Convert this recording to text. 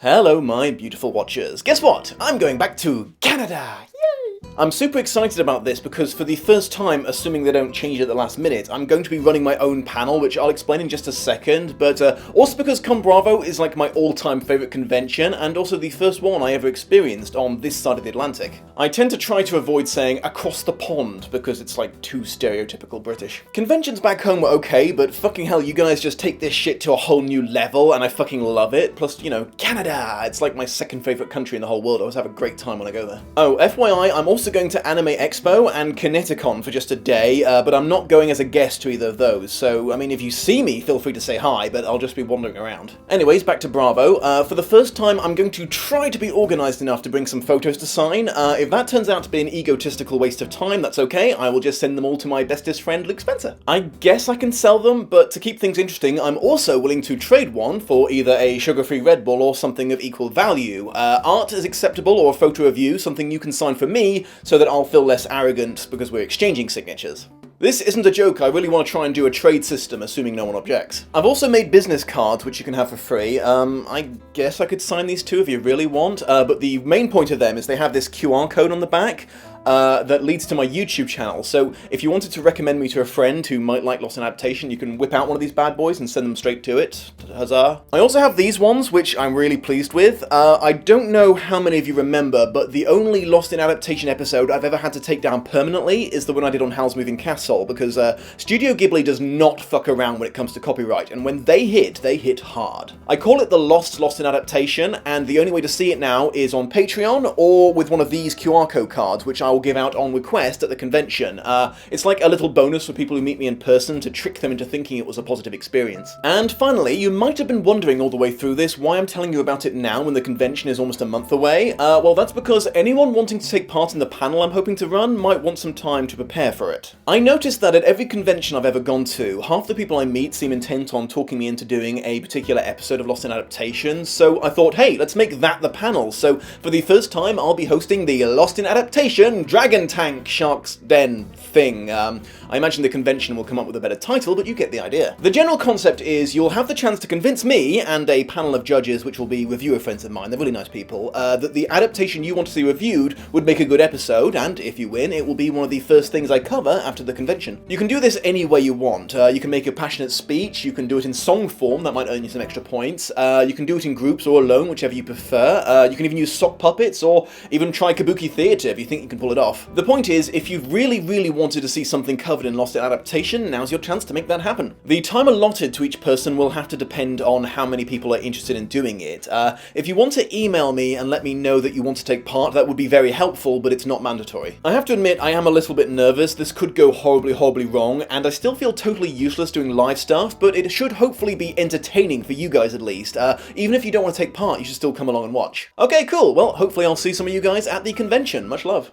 Hello, my beautiful watchers. Guess what? I'm going back to Canada! Yay! I'm super excited about this because for the first time, assuming they don't change it at the last minute, I'm going to be running my own panel, which I'll explain in just a second, but also because ConBravo is like my all-time favourite convention, and also the first one I ever experienced on this side of the Atlantic. I tend to try to avoid saying across the pond, because it's like too stereotypical British. Conventions back home were okay, but fucking hell, you guys just take this shit to a whole new level, and I fucking love it. Plus, you know, Canada! It's like my second favourite country in the whole world. I always have a great time when I go there. Oh, FYI, I'm also going to Anime Expo and Kineticon for just a day, but I'm not going as a guest to either of those, so, I mean, if you see me, feel free to say hi, but I'll just be wandering around. Anyways, back to Bravo. For the first time, I'm going to try to be organised enough to bring some photos to sign. If that turns out to be an egotistical waste of time, that's okay. I will just send them all to my bestest friend, Luke Spencer. I guess I can sell them, but to keep things interesting, I'm also willing to trade one for either a sugar-free Red Bull or something of equal value. Art is acceptable, or a photo of you, something you can sign for me, so that I'll feel less arrogant because we're exchanging signatures. This isn't a joke, I really want to try and do a trade system, assuming no one objects. I've also made business cards, which you can have for free. I guess I could sign these too if you really want, but the main point of them is they have this QR code on the back, that leads to my YouTube channel, so if you wanted to recommend me to a friend who might like Lost in Adaptation, you can whip out one of these bad boys and send them straight to it. Huzzah. I also have these ones, which I'm really pleased with. I don't know how many of you remember, but the only Lost in Adaptation episode I've ever had to take down permanently is the one I did on Howl's Moving Castle, because Studio Ghibli does not fuck around when it comes to copyright, and when they hit hard. I call it the Lost in Adaptation, and the only way to see it now is on Patreon, or with one of these QR code cards, which I will give out on request at the convention. It's like a little bonus for people who meet me in person to trick them into thinking it was a positive experience. And finally, you might have been wondering all the way through this why I'm telling you about it now when the convention is almost a month away. Well, that's because anyone wanting to take part in the panel I'm hoping to run might want some time to prepare for it. I noticed that at every convention I've ever gone to, half the people I meet seem intent on talking me into doing a particular episode of Lost in Adaptation, so I thought, hey, let's make that the panel. So for the first time, I'll be hosting the Lost in Adaptation Dragon Tank Shark's Den thing. I imagine the convention will come up with a better title, but you get the idea. The general concept is you'll have the chance to convince me and a panel of judges, which will be reviewer friends of mine, they're really nice people, that the adaptation you want to see reviewed would make a good episode, and if you win, it will be one of the first things I cover after the convention. You can do this any way you want. You can make a passionate speech, you can do it in song form, that might earn you some extra points, you can do it in groups or alone, whichever you prefer, you can even use sock puppets, or even try kabuki theatre if you think you can pull it off. The point is, if you've really wanted to see something covered in Lost in Adaptation, now's your chance to make that happen. The time allotted to each person will have to depend on how many people are interested in doing it. If you want to email me and let me know that you want to take part, that would be very helpful, but it's not mandatory. I have to admit, I am a little bit nervous. This could go horribly wrong, and I still feel totally useless doing live stuff, but it should hopefully be entertaining for you guys at least. Even if you don't want to take part, you should still come along and watch. Okay, cool. Well, hopefully I'll see some of you guys at the convention. Much love.